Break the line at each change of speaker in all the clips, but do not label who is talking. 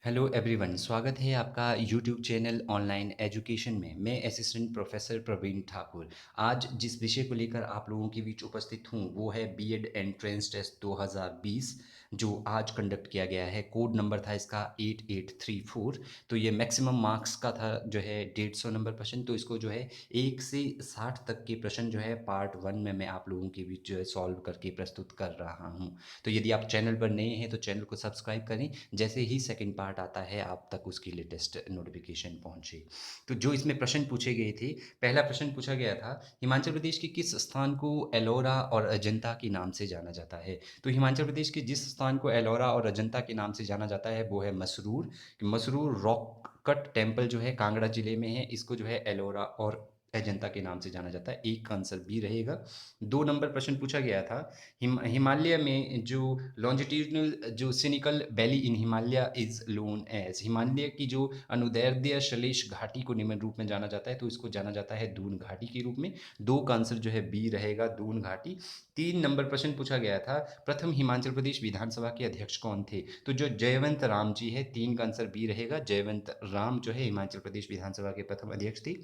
Hello everyone, स्वागत है आपका यूट्यूब चैनल ऑनलाइन एजुकेशन में। मैं असिस्टेंट प्रोफेसर प्रवीण ठाकुर। आज जिस विषय को लेकर आप लोगों के बीच उपस्थित हूँ वो है बीएड एंट्रेंस टेस्ट 2020, जो आज कंडक्ट किया गया है। कोड नंबर था इसका 8834। तो ये मैक्सिमम मार्क्स का था, जो है 150 नंबर प्रश्न। तो इसको जो है 1 से 60 तक के प्रश्न जो है पार्ट 1 में मैं आप लोगों के बीच जो है सॉल्व करके प्रस्तुत कर रहा हूँ। तो यदि आप चैनल पर नए हैं तो चैनल को सब्सक्राइब करें, जैसे ही सेकंड पार्ट आता है आप तक उसकी लेटेस्ट नोटिफिकेशन पहुंचे। तो जो इसमें प्रश्न पूछे गए थे, पहला प्रश्न पूछा गया था, हिमाचल प्रदेश के किस स्थान को एलोरा और अजंता के नाम से जाना जाता है। तो हिमाचल प्रदेश के जिस स्थान को एलोरा और अजंता के नाम से जाना जाता है वो है Masroor. Masroor rock cut temple जो है कांगड़ा जिले में है, इसको जो है एलोरा और अजंता के नाम से जाना जाता है। एक का आंसर बी रहेगा। 2 नंबर प्रश्न पूछा गया था, हिमालय में जो लॉन्जिट्यूडनल जो synclinal valley in Himalaya is known as, Himalaya की जो अनुदैर्ध्य शलेश घाटी को निम्न रूप में जाना जाता है, तो इसको जाना जाता है दून घाटी के रूप में। 2 का आंसर जो है बी रहेगा, दून घाटी। 3 नंबर प्रश्न पूछा गया था, प्रथम हिमाचल प्रदेश विधानसभा के अध्यक्ष कौन थे। तो जो जयवंत राम जी है, 3 का आंसर बी रहेगा, जयवंत राम जो है हिमाचल प्रदेश विधानसभा के प्रथम अध्यक्ष थे।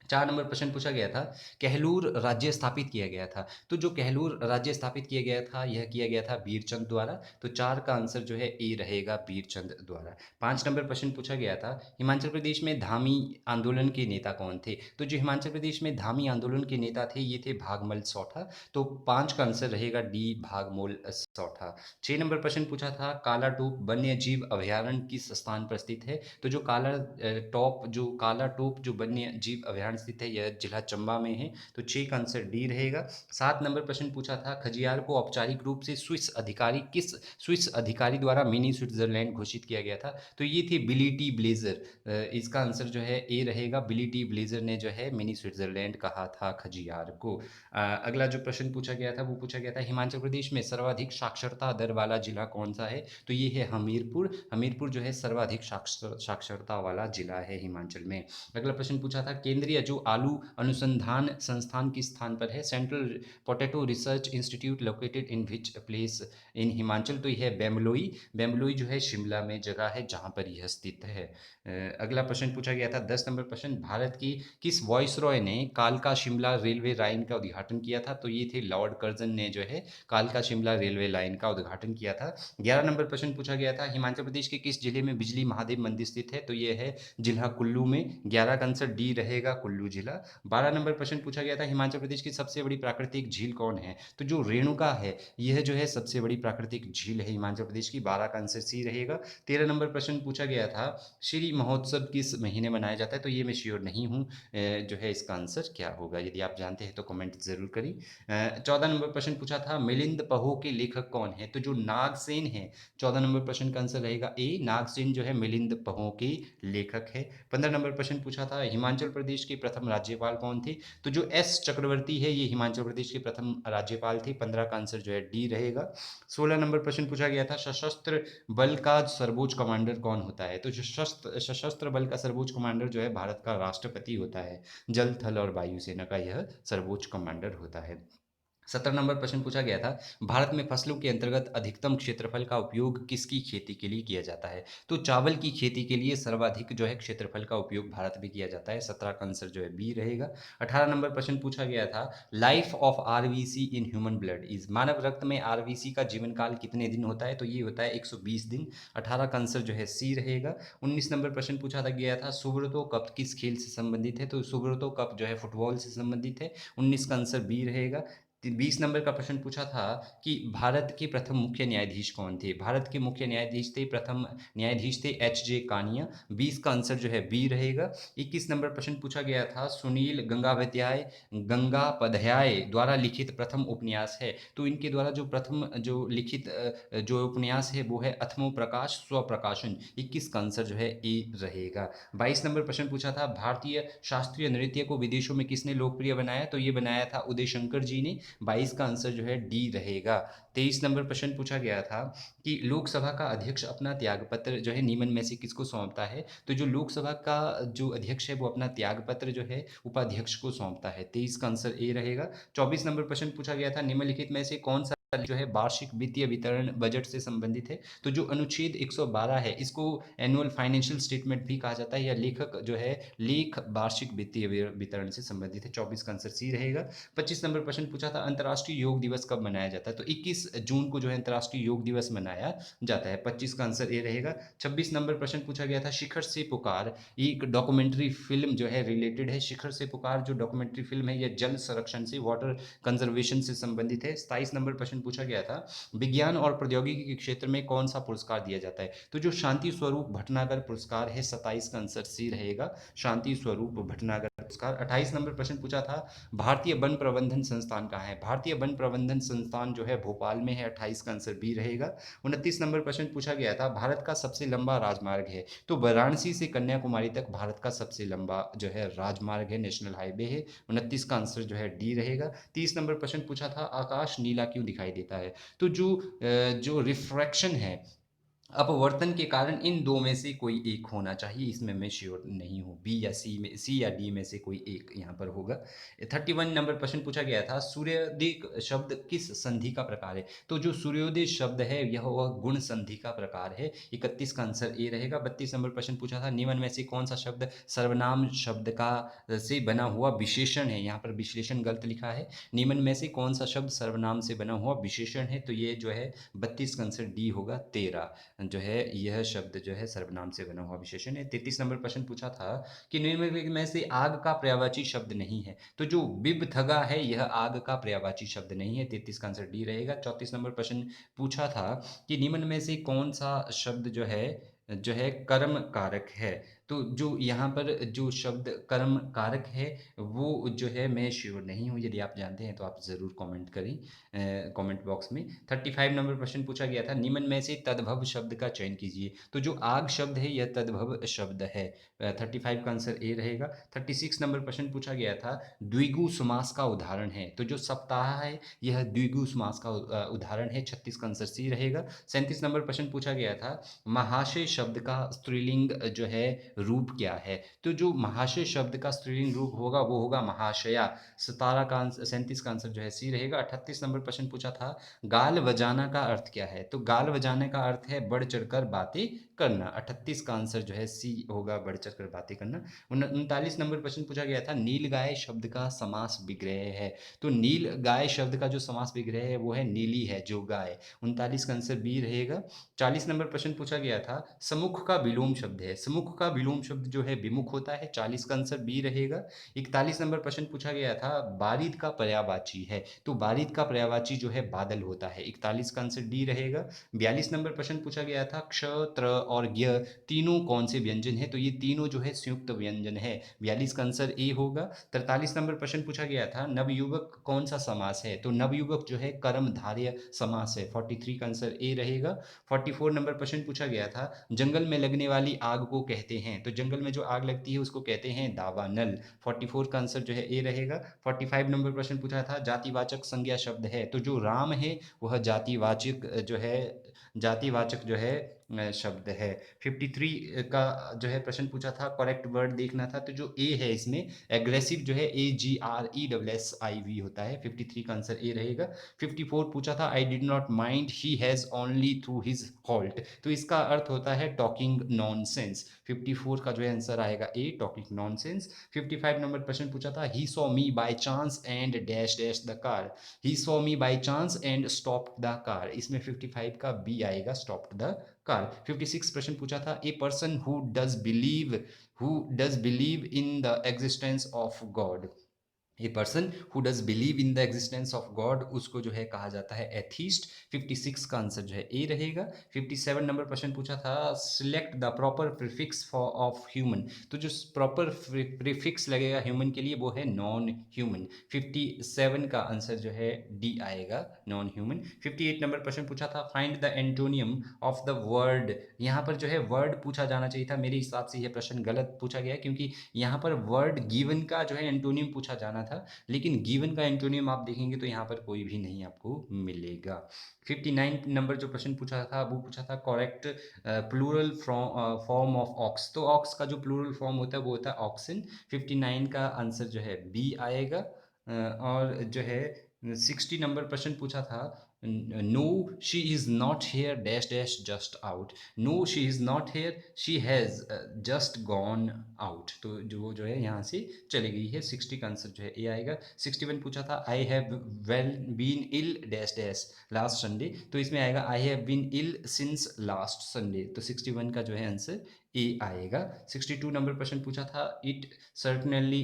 4 नंबर प्रश्न पूछा गया था, कहलूर राज्य स्थापित किया गया था। तो जो कहलूर राज्य स्थापित किया गया था यह किया गया था बीरचंद द्वारा। तो 4 का आंसर जो है ए रहेगा, बीरचंद द्वारा। 5 नंबर प्रश्न पूछा गया था, हिमाचल प्रदेश में धामी आंदोलन के नेता कौन थे। तो जो हिमाचल प्रदेश में धामी आंदोलन के नेता थे ये थे भागमल सौठा। तो 5 का आंसर रहेगा डी, भागमोल सौठा। 6 नंबर प्रश्न पूछा था, काला टोप वन्य जीव अभयारण्य किस स्थान पर स्थित है। तो जो काला टोप जो वन्य जीव अभयारण्य स्थित है यह जिला चंबा में है। तो 6 का आंसर डी रहेगा। 7 नंबर प्रश्न पूछा था, खजियार को औपचारिक रूप से स्विस अधिकारी द्वारा मिनी स्विट्जरलैंड घोषित किया गया था। तो ये थे बिली टी ब्लेजर। इसका आंसर जो है ए रहेगा, बिली टी ब्लेजर ने जो है मिनी स्विट्जरलैंड कहा था खजियार को। अगला जो प्रश्न पूछा गया था वो पूछा गया था, हिमाचल प्रदेश में सर्वाधिक साक्षरता दर वाला जिला कौन सा है। तो ये है हमीरपुर। हमीरपुर जो है सर्वाधिक साक्षरता वाला जिला है हिमाचल में। अगला प्रश्न पूछा था, केंद्रीय जो आलू अनुसंधान संस्थान किस स्थान पर है। Central potato research institute located in which place in Himachal. तो यह बेमलोई। बेमलोई जो है शिमला में जगह है जहाँ पर यह स्थित है। अगला प्रश्न पूछा गया था 10 नंबर प्रश्न, भारत की किस वॉइस रॉय ने कालका शिमला रेलवे लाइन का उद्घाटन किया था। तो ये थे लॉर्ड कर्जन ने जो है कालका शिमला रेलवे लाइन का उद्घाटन किया था। 11 नंबर प्रश्न पूछा गया था, हिमाचल प्रदेश के किस जिले में बिजली महादेव मंदिर स्थित है। तो ये है जिला कुल्लू में। 11 का आंसर डी रहेगा, कुल्लू जिला। 12 नंबर प्रश्न पूछा गया था, हिमाचल प्रदेश की सबसे बड़ी प्राकृतिक झील कौन है। तो जो रेणुका है यह जो है सबसे बड़ी प्राकृतिक झील है हिमाचल प्रदेश की। 12 का आंसर सी रहेगा। 13 नंबर प्रश्न पूछा गया था, श्री महोत्सव किस महीने मनाया जाता है। तो ये मैं श्योर नहीं हूँ जो है इसका आंसर क्या होगा। यदि आप जानते हैं तो कमेंट जरूर करें। 14 नंबर प्रश्न पूछा था, मिलिंद पहो के लेखक कौन है। तो जो नागसेन है, 14 नंबर प्रश्न का आंसर रहेगा ए, नागसेन जो है मिलिंद पहो के लेखक है। 15 नंबर प्रश्न पूछा था, हिमाचल प्रदेश के प्रथम राज्यपाल कौन थे। तो जो एस चक्रवर्ती है ये हिमाचल प्रदेश के प्रथम राज्यपाल थे। 15 का आंसर जो है डी रहेगा। 16 नंबर प्रश्न पूछा गया था, सशस्त्र बल का सर्वोच्च कमांडर कौन होता है। तो जो सशस्त्र बल का सर्वोच्च कमांडर जो है भारत का राष्ट्रपति होता है। जल थल और वायु सेना का यह सर्वोच्च कमांडर होता है। 17 नंबर प्रश्न पूछा गया था, भारत में फसलों के अंतर्गत अधिकतम क्षेत्रफल का उपयोग किसकी खेती के लिए किया जाता है। तो चावल की खेती के लिए सर्वाधिक जो है क्षेत्रफल का उपयोग भारत में किया जाता है। 17 का आंसर जो है बी रहेगा। 18 नंबर प्रश्न पूछा गया था, life of RBC in human blood is, मानव रक्त में आरबीसी का जीवन काल कितने दिन होता है। तो ये होता है 120 दिन। 18 का आंसर जो है सी रहेगा। 19 नंबर प्रश्न पूछा गया था, सुब्रतो कप किस खेल से संबंधित है। तो सुब्रतो कप जो है फुटबॉल से संबंधित है। 19 का आंसर बी रहेगा। 20 नंबर का प्रश्न पूछा था कि भारत के प्रथम मुख्य न्यायाधीश कौन थे। भारत के मुख्य न्यायाधीश थे, प्रथम न्यायाधीश थे एच जे कानिया। 20 का आंसर जो है बी रहेगा। 21 नंबर प्रश्न पूछा गया था, सुनील गंगापाध्याय द्वारा लिखित प्रथम उपन्यास है। तो इनके द्वारा जो प्रथम जो लिखित जो उपन्यास है वो है अथमो प्रकाश स्वप्रकाशन। 21 का आंसर जो है ए रहेगा। 22 नंबर प्रश्न पूछा था, भारतीय शास्त्रीय नृत्य को विदेशों में किसने लोकप्रिय बनाया। तो ये बनाया था उदय शंकर जी ने। 22 का आंसर जो है डी रहेगा। 23 नंबर प्रश्न पूछा गया था कि लोकसभा का अध्यक्ष अपना त्यागपत्र जो है निम्न में से किसको सौंपता है। तो जो लोकसभा का जो अध्यक्ष है वो अपना त्यागपत्र जो है उपाध्यक्ष को सौंपता है। 23 का आंसर ए रहेगा। 24 नंबर प्रश्न पूछा गया था, निम्नलिखित में से कौन सा जो है वार्षिक वित्तीय वितरण बजट से संबंधित है। तो जो अनुच्छेद 112 है इसको एनुअल फाइनेंशियल स्टेटमेंट भी कहा जाता है, या लेखक जो है लेख वार्षिक वित्तीय वितरण से संबंधित है। 24 का आंसर सी रहेगा। 25 नंबर प्रश्न पूछा था अंतर्राष्ट्रीय योग दिवस कब मनाया जाता है? तो 21 जून को जो है अंतर्राष्ट्रीय योग दिवस मनाया जाता है। 25 का आंसर ए रहेगा। 26 नंबर प्रश्न पूछा गया था शिखर से पुकार, ये एक डॉक्यूमेंट्री फिल्म जो है रिलेटेड है। शिखर से पुकार जो डॉक्यूमेंट्री फिल्म है यह जल संरक्षण से, वाटर कंजर्वेशन से संबंधित है। 27 नंबर प्रश्न पूछा गया था विज्ञान और प्रौद्योगिकी के क्षेत्र में कौन सा पुरस्कार दिया जाता है? तो जो शांति स्वरूप भटनागर पुरस्कार है। 27 का आंसर सी रहेगा, शांति स्वरूप भटनागर पुरस्कार। 28 नंबर प्रश्न पूछा था भारतीय वन प्रबंधन संस्थान कहाँ है? भारतीय वन प्रबंधन संस्थान जो है भोपाल में है। 28 का आंसर बी रहेगा। 29 नंबर प्रश्न पूछा गया था भारत का सबसे लंबा राजमार्ग है? तो वाराणसी से कन्याकुमारी तक भारत का सबसे लंबा जो है राजमार्ग है, नेशनल हाईवे है। 29 का आंसर जो है डी रहेगा। 30 नंबर प्रश्न पूछा था आकाश नीला क्यों दिखाई देता है? तो जो रिफ्रैक्शन है, अपवर्तन के कारण इन दो में से कोई एक होना चाहिए, इसमें मैं श्योर नहीं हूँ। बी या सी में, सी या डी में से कोई एक यहाँ पर होगा। 31 नंबर प्रश्न पूछा गया था सूर्योदय शब्द किस संधि का प्रकार है? तो जो सूर्योदय शब्द है यह वह गुण संधि का प्रकार है। 31 का आंसर ए रहेगा। 32 नंबर प्रश्न पूछा था निम्न में से कौन सा शब्द सर्वनाम शब्द का से बना हुआ विशेषण है? यहाँ पर विश्लेषण गलत लिखा है। निम्न में से कौन सा शब्द सर्वनाम से बना हुआ विशेषण है? तो ये जो है 32 का आंसर डी होगा, 13 जो है यह शब्द जो है सर्वनाम से बना हुआ विशेषण है। 33 नंबर प्रश्न पूछा था कि निम्नलिखित में से आग का पर्यायवाची शब्द नहीं है? तो जो बिबथगा है यह आग का पर्यायवाची शब्द नहीं है। 33 का आंसर डी रहेगा। 34 नंबर प्रश्न पूछा था कि निम्न में से कौन सा शब्द जो है कर्म कारक है? तो जो यहाँ पर जो शब्द कर्म कारक है वो जो है मैं श्योर नहीं हूँ। यदि आप जानते हैं तो आप ज़रूर कमेंट करें कमेंट बॉक्स में। 35 नंबर प्रश्न पूछा गया था निम्न में से तद्भव शब्द का चयन कीजिए। तो जो आग शब्द है यह तद्भव शब्द है। 35 का आंसर ए रहेगा। 36 नंबर प्रश्न पूछा गया था द्विगु समास का उदाहरण है? तो जो सप्ताह है यह द्विगु समास का उदाहरण है। 36 का आंसर सी रहेगा। 37 नंबर प्रश्न पूछा गया था महाशय शब्द का स्त्रीलिंग जो है रूप क्या है? तो जो महाशय शब्द का स्त्रीलिंग रूप होगा वो होगा महाशया। 17 का आंसर 37 का आंसर जो है सी रहेगा। 38 नंबर प्रश्न पूछा था गाल बजाना का अर्थ क्या है? तो गाल बजाने का अर्थ है बढ़ चढ़कर बातें करना। 38 का आंसर जो है सी होगा, बढ़ चढ़कर बातें करना। 39 नंबर प्रश्न पूछा गया था नील गाय शब्द का समास विग्रह है? तो नील गाय शब्द का जो समास विग्रह है वो है नीली है जो गाय। 39 का आंसर बी रहेगा। 40 नंबर प्रश्न पूछा गया था समुख का विलोम शब्द है? समुख का विलोम शब्द जो है विमुख होता है। 40 का आंसर बी रहेगा। 41 नंबर प्रश्न पूछा गया था बारिद का पर्यायवाची है? तो बारिद का पर्यायवाची जो है बादल होता है। 41 का आंसर डी रहेगा। 42 नंबर प्रश्न पूछा गया था क्ष, त्र और ज्ञ तीनों कौन से व्यंजन है? तो ये तीनों जो है संयुक्त व्यंजन है। 42 का आंसर ए होगा। 43 नंबर प्रश्न पूछा गया था नवयुवक कौन सा समास है? तो नवयुवक जो है कर्मधारय समास है। 43 का आंसर ए रहेगा। 44 नंबर प्रश्न पूछा गया था जंगल में लगने वाली आग को कहते हैं? तो जंगल में जो आग लगती है उसको कहते हैं दावानल। 44 का आंसर जो है ए रहेगा। 45 नंबर प्रश्न पूछा था जातिवाचक संज्ञा शब्द है? तो जो राम है वह जातिवाचक जो है जातिवाचक जो है शब्द है। 53 का जो है प्रश्न पूछा था करेक्ट वर्ड देखना था। तो जो ए है इसमें एग्रेसिव जो है AGRESSIV होता है। 53 का आंसर ए रहेगा। 54 पूछा था I did not mind he has only through his halt? तो इसका अर्थ होता है टॉकिंग नॉनसेंस। 54 का जो है आंसर आएगा ए, टॉकिंग नॉनसेंस। 55 नंबर प्रश्न पूछा था he saw me by chance and dash dash the car? He saw me by chance and stopped the car, इसमें 55 का बी आएगा, स्टॉप्ड द कार। 56 प्रश्न पूछा था a person who does believe in the existence of God? A person who does believe in the existence of God उसको जो है कहा जाता है एथीस्ट। 56 का आंसर जो है ए रहेगा। 57 नंबर प्रश्न पूछा था select the proper prefix for of human? तो जो प्रॉपर प्रीफिक्स लगेगा ह्यूमन के लिए वो है नॉन ह्यूमन। 57 का आंसर जो है डी आएगा, नॉन ह्यूमन। 58 नंबर प्रश्न पूछा था find the antonym of the word? यहाँ पर जो है वर्ड पूछा जाना चाहिए था, मेरे हिसाब से यह प्रश्न गलत पूछा गया क्योंकि यहाँ पर वर्ड गिवन का जो है एंटोनियम पूछा जाना था, लेकिन गिवन का एंटोनियम आप देखेंगे तो यहाँ पर कोई भी नहीं आपको मिलेगा। 59 नंबर जो प्रश्न पूछा था वो पूछा था correct plural form of ox? तो ऑक्स का जो प्लूरल फॉर्म होता है वो होता है ऑक्सन। 59 का आंसर जो है बी आएगा। और जो है 60 नंबर प्रश्न पूछा था no she is not here dash dash just out, no she is not here she has just gone out, तो जो है यहाँ से चली गई है। 60 का आंसर जो है ए आएगा। 61 पूछा था I have well been ill dash dash last Sunday, तो इसमें आएगा I have been ill since last Sunday, तो 61 का जो है आंसर ए आएगा। 62 नंबर प्रश्न पूछा था it certainly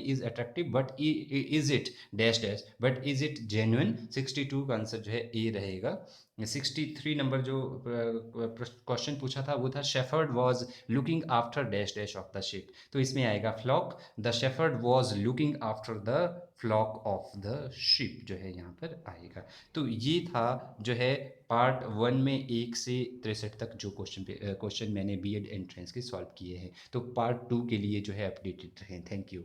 is attractive but is it dash dash but is it genuine, 62 का आंसर जो है ए रहेगा। 63 नंबर जो क्वेश्चन पूछा था वो था shepherd was looking after dash dash of the ship, तो इसमें आएगा flock, the shepherd was looking after the flock of the ship जो है यहाँ पर आएगा। तो ये था जो है पार्ट 1 में 1 से 63 तक जो क्वेश्चन मैंने बीएड एंट्रेंस के सॉल्व किए हैं। तो पार्ट 2 के लिए जो है अपडेटेड रहें। Thank you.